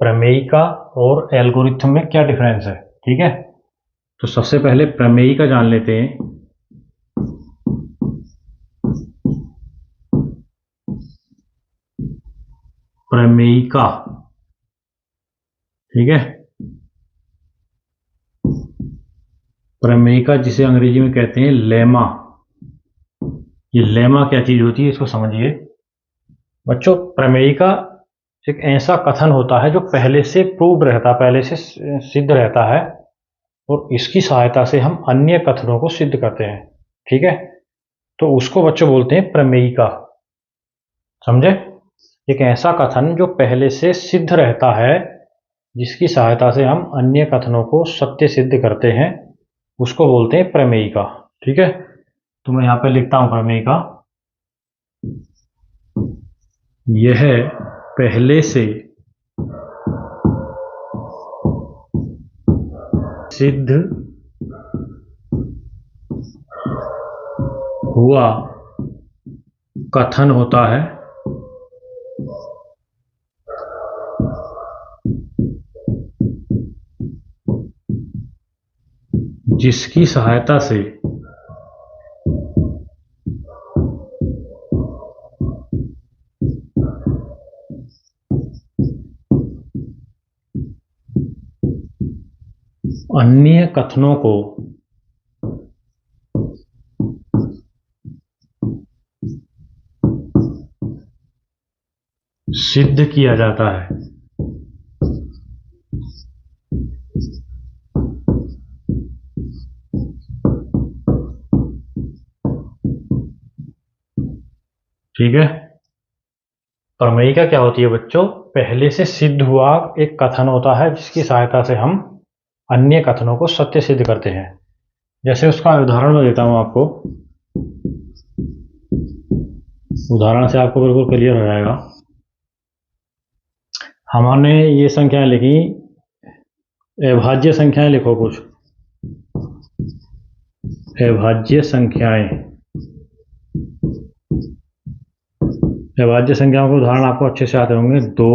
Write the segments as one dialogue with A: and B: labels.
A: प्रमेयिका और एल्गोरिथम में क्या डिफरेंस है। ठीक है, तो सबसे पहले प्रमेयिका जान लेते हैं। प्रमेयिका, ठीक है, प्रमेयिका जिसे अंग्रेजी में कहते हैं लेमा। ये लेमा क्या चीज होती है इसको समझिए बच्चों। प्रमेयिका एक ऐसा कथन होता है जो पहले से प्रूव्ड रहता है, पहले से सिद्ध रहता है, और इसकी सहायता से हम अन्य कथनों को सिद्ध करते हैं। ठीक है, तो उसको बच्चों बोलते हैं प्रमेयिका। समझे? एक ऐसा कथन जो पहले से सिद्ध रहता है, जिसकी सहायता से हम अन्य कथनों को सत्य सिद्ध करते हैं, उसको बोलते हैं प्रमेयिका। ठीक है, तो मैं यहां पे लिखता हूं प्रमेयिका। यह पहले से सिद्ध हुआ कथन होता है जिसकी सहायता से अन्य कथनों को सिद्ध किया जाता है। ठीक है, प्रमेयिका क्या होती है बच्चों? पहले से सिद्ध हुआ एक कथन होता है जिसकी सहायता से हम अन्य कथनों को सत्य सिद्ध करते हैं। जैसे उसका उदाहरण मैं देता हूं आपको, उदाहरण से आपको बिल्कुल क्लियर हो जाएगा। हमने ये संख्याएं लिखी, अभाज्य संख्याएं लिखो कुछ, अभाज्य संख्याएं। अभाज्य संख्याओं के उदाहरण आपको अच्छे से आते होंगे। 2,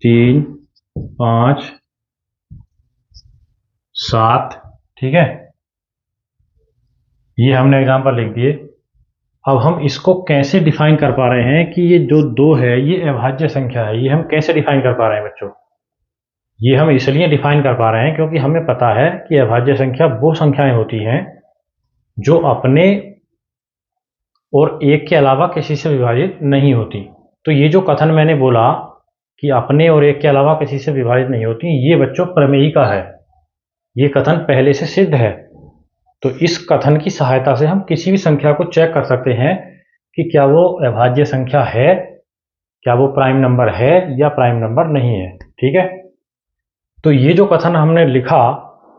A: 3, 5, 7। ठीक है, ये हमने एग्जाम्पल लिख दिए। अब हम इसको कैसे डिफाइन कर पा रहे हैं कि ये जो 2 है ये अभाज्य संख्या है, ये हम कैसे डिफाइन कर पा रहे हैं बच्चों? ये हम इसलिए डिफाइन कर पा रहे हैं क्योंकि हमें पता है कि अभाज्य संख्या वो संख्याएं होती हैं जो अपने और एक के अलावा किसी से विभाजित नहीं होती। तो ये जो कथन मैंने बोला कि अपने और एक के अलावा किसी से विभाजित नहीं होती, ये बच्चों प्रमेयिका है। ये कथन पहले से सिद्ध है। तो इस कथन की सहायता से हम किसी भी संख्या को चेक कर सकते हैं कि क्या वो अभाज्य संख्या है, क्या वो प्राइम नंबर है या प्राइम नंबर नहीं है। ठीक है, तो ये जो कथन हमने लिखा,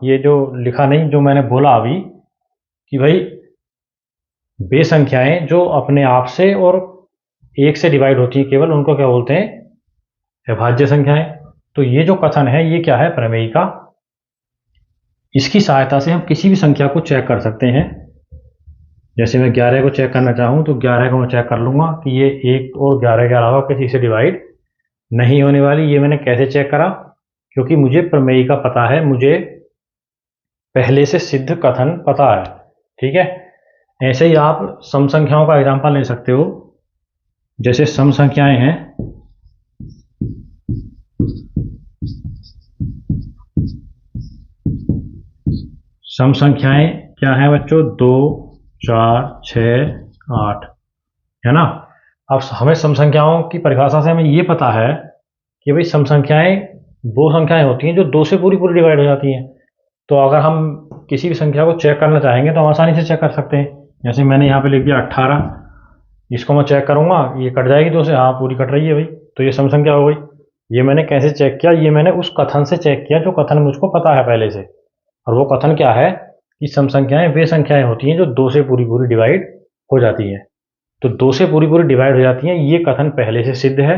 A: ये जो लिखा नहीं, जो मैंने बोला अभी कि भाई वे संख्याएं जो अपने आप से और एक से डिवाइड होती है केवल, उनको क्या बोलते हैं? अभाज्य संख्याएं। तो ये जो कथन है ये क्या है? प्रमेयिका। इसकी सहायता से हम किसी भी संख्या को चेक कर सकते हैं। जैसे मैं 11 को चेक करना चाहूं तो 11 को मैं चेक कर लूंगा कि ये 1 और 11 के अलावा किसी से डिवाइड नहीं होने वाली। ये मैंने कैसे चेक करा? क्योंकि मुझे प्रमेयिका पता है, मुझे पहले से सिद्ध कथन पता है। ठीक है, ऐसे ही आप सम संख्याओं का एग्जांपल ले सकते हो। जैसे सम संख्याएं हैं, सम संख्याएं क्या है बच्चों? 2, 4, 6, 8, है ना। अब हमें सम संख्याओं की परिभाषा से हमें ये पता है कि भाई सम संख्याएं वो संख्याएं होती हैं जो 2 से पूरी पूरी डिवाइड हो जाती हैं। तो अगर हम किसी भी संख्या को चेक करना चाहेंगे तो हम आसानी से चेक कर सकते हैं। जैसे मैंने यहाँ पे लिख दिया 18, इसको मैं चेक करूंगा, ये कट जाएगी 2 से, हाँ पूरी कट रही है भाई, तो ये सम संख्या हो गई। ये मैंने कैसे चेक किया? ये मैंने उस कथन से चेक किया जो कथन मुझको पता है पहले से। और वो कथन क्या है कि सम संख्याएं वे संख्याएं होती हैं जो 2 से पूरी पूरी डिवाइड हो जाती हैं। तो 2 से पूरी पूरी डिवाइड हो जाती हैं, ये कथन पहले से सिद्ध है।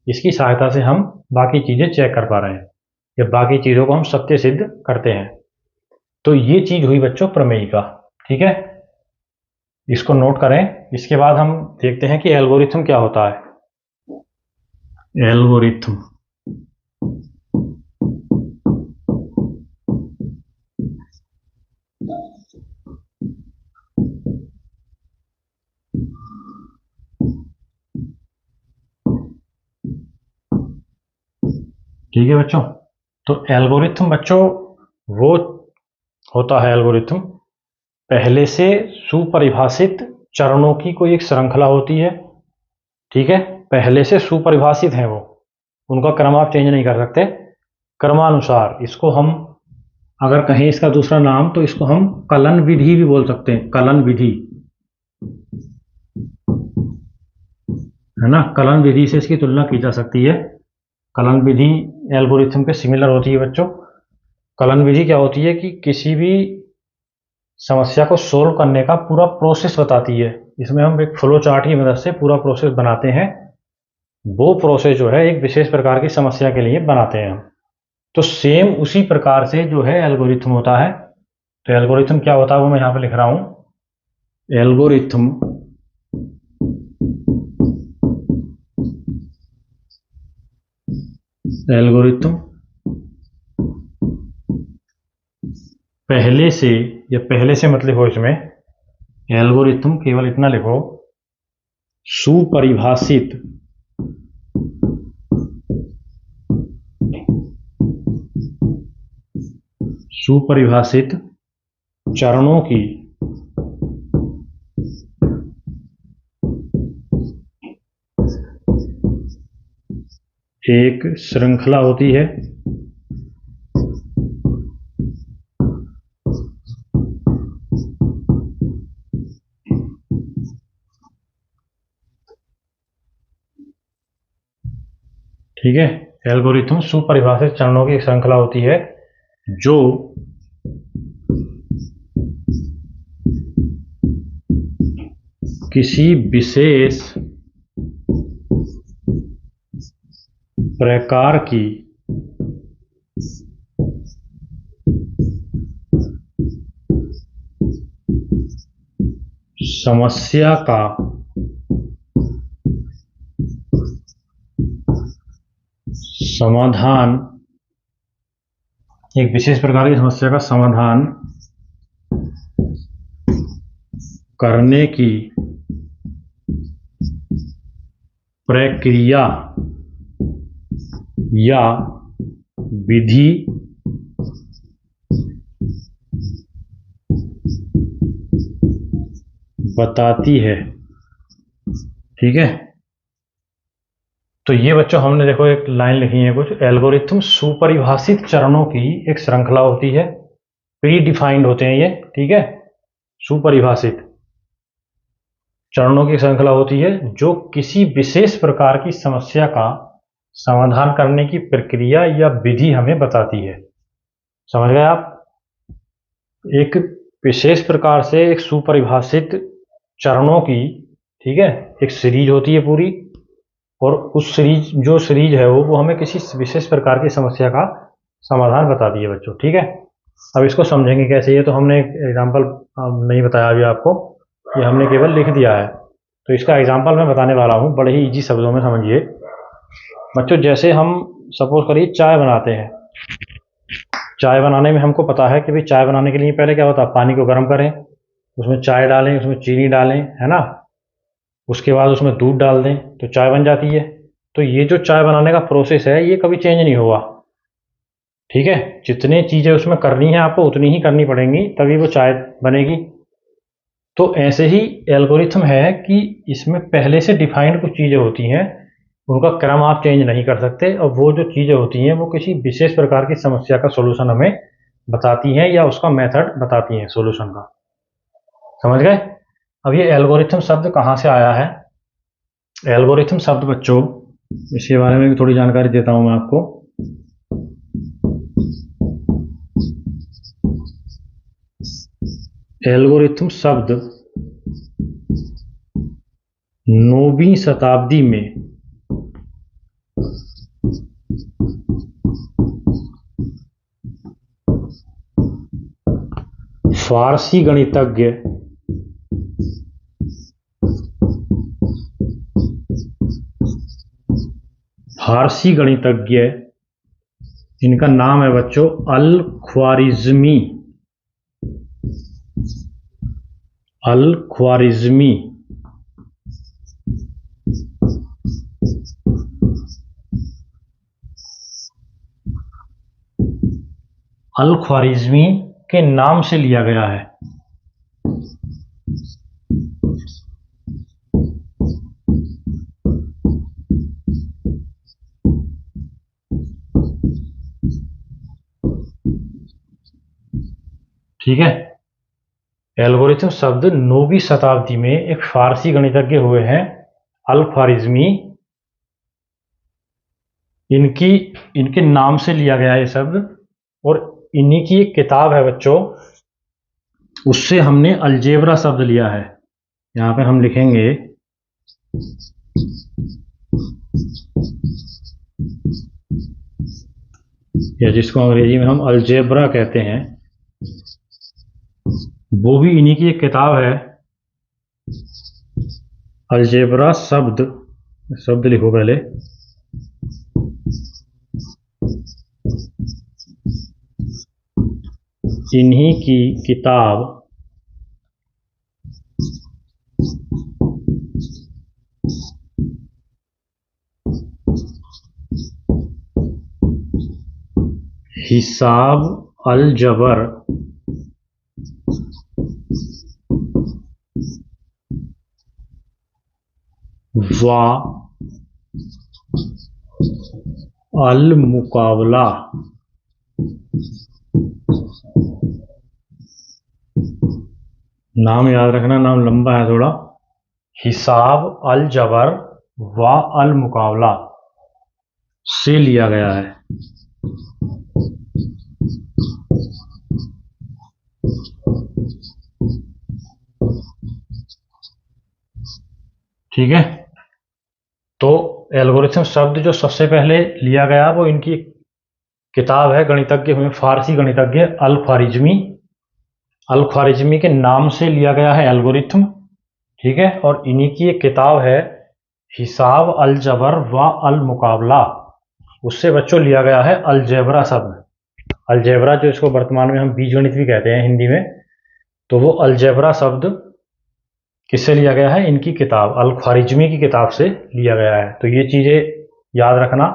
A: इसकी सहायता से हम बाकी चीजें चेक कर पा रहे हैं या बाकी चीजों को हम सत्य सिद्ध करते हैं। तो ये चीज हुई बच्चों प्रमेयिका। ठीक है, इसको नोट करें। इसके बाद हम देखते हैं कि एल्गोरिथम क्या होता है। एल्गोरिथम, ठीक है बच्चों। तो एल्गोरिथम बच्चों वो होता है, एल्गोरिथम पहले से सुपरिभाषित चरणों की कोई एक श्रृंखला होती है। ठीक है, पहले से सुपरिभाषित है वो, उनका क्रम आप चेंज नहीं कर सकते। क्रमानुसार इसको हम अगर कहें इसका दूसरा नाम तो इसको हम कलन विधि भी बोल सकते हैं, कलन विधि, है ना। कलन विधि से इसकी तुलना की जा सकती है। कलन विधि एल्गोरिथम के सिमिलर होती है बच्चों। कलन विधि क्या होती है कि किसी भी समस्या को सोल्व करने का पूरा प्रोसेस बताती है। इसमें हम एक फ्लो चार्ट की मदद से पूरा प्रोसेस बनाते हैं। वो प्रोसेस जो है एक विशेष प्रकार की समस्या के लिए बनाते हैं हम। तो सेम उसी प्रकार से जो है एल्गोरिथम होता है। तो एल्गोरिथम क्या होता है वो मैं यहाँ पे लिख रहा हूँ। एल्गोरिथम पहले से, या पहले से मत लिखो इसमें, एल्गोरिथम केवल इतना लिखो, सुपरिभाषित चरणों की एक श्रृंखला होती है। ठीक है, एल्गोरिथम सुपरिभाषित चरणों की एक श्रृंखला होती है जो किसी विशेष प्रकार की समस्या का समाधान, एक विशेष प्रकार की समस्या का समाधान करने की प्रक्रिया या विधि बताती है। ठीक है, तो ये बच्चों हमने देखो एक लाइन लिखी है कुछ, एल्गोरिथम सुपरिभाषित चरणों की एक श्रृंखला होती है, प्री डिफाइंड होते हैं ये। ठीक है, सुपरिभाषित चरणों की श्रृंखला होती है जो किसी विशेष प्रकार की समस्या का समाधान करने की प्रक्रिया या विधि हमें बताती है। समझ गए आप? एक विशेष प्रकार से एक सुपरिभाषित चरणों की, ठीक है, एक सीरीज होती है पूरी, और उस सीरीज, जो सीरीज है वो हमें किसी विशेष प्रकार की समस्या का समाधान बताती है बच्चों। ठीक है, अब इसको समझेंगे कैसे, ये तो हमने एक एग्जाम्पल नहीं बताया अभी आपको, ये हमने केवल लिख दिया है। तो इसका एग्जाम्पल मैं बताने वाला हूँ, बड़े ही इजी शब्दों में समझिए बच्चों। जैसे हम सपोज करिए चाय बनाते हैं। चाय बनाने में हमको पता है कि भाई चाय बनाने के लिए पहले क्या होता है, पानी को गर्म करें, उसमें चाय डालें, उसमें चीनी डालें, है ना, उसके बाद उसमें दूध डाल दें तो चाय बन जाती है। तो ये जो चाय बनाने का प्रोसेस है ये कभी चेंज नहीं होगा। ठीक है, जितनी चीज़ें उसमें करनी है आपको उतनी ही करनी पड़ेंगी, तभी वो चाय बनेगी। तो ऐसे ही एल्गोरिथम है कि इसमें पहले से डिफाइंड कुछ चीज़ें होती हैं, उनका क्रम आप चेंज नहीं कर सकते, और वो जो चीज़ें होती हैं वो किसी विशेष प्रकार की समस्या का सोल्यूशन हमें बताती हैं या उसका मेथड बताती हैं सोल्यूशन का। समझ गए? अब ये एल्गोरिथम शब्द कहाँ से आया है? एल्गोरिथम शब्द बच्चों, इसके बारे में भी थोड़ी जानकारी देता हूं मैं आपको। एल्गोरिथम शब्द 9वीं शताब्दी में फारसी गणितज्ञ इनका नाम है बच्चों अल ख्वारिज़मी। अल ख्वारिज़मी के नाम से लिया गया है। ठीक है। एल्गोरिथम शब्द 9वीं शताब्दी में एक फारसी गणितज्ञ हुए हैं अल ख्वारिज़मी, इनके नाम से लिया गया है ये शब्द, और इन्हीं की एक किताब है बच्चों, उससे हमने अलजेब्रा शब्द लिया है। यहाँ पे हम लिखेंगे या जिसको अंग्रेजी में हम अलजेब्रा कहते हैं, वो भी इन्हीं की एक किताब है। अलजेब्रा शब्द लिखो पहले, इन्हीं की किताब हिसाब अल जबर व अल मुकाबला नाम याद रखना, नाम लंबा है थोड़ा। हिसाब अल जबर व अल मुकाबला से लिया गया है। ठीक है। तो एल्गोरिथम शब्द जो सबसे पहले लिया गया वो इनकी किताब है, गणितज्ञ हुए फारसी गणितज्ञ अल ख्वारिज़मी के नाम से लिया गया है एल्गोरिथम। ठीक है। और इन्हीं की एक किताब है हिसाब अल जबर व अल मुकाबला, उससे बच्चों लिया गया है अलजेब्रा शब्द। अलजेब्रा जो इसको वर्तमान में हम बीजगणित भी कहते हैं हिंदी में, तो वो अलजेब्रा शब्द किससे लिया गया है? इनकी किताब अल ख्वारिज़मी की किताब से लिया गया है। तो ये चीज़ें याद रखना।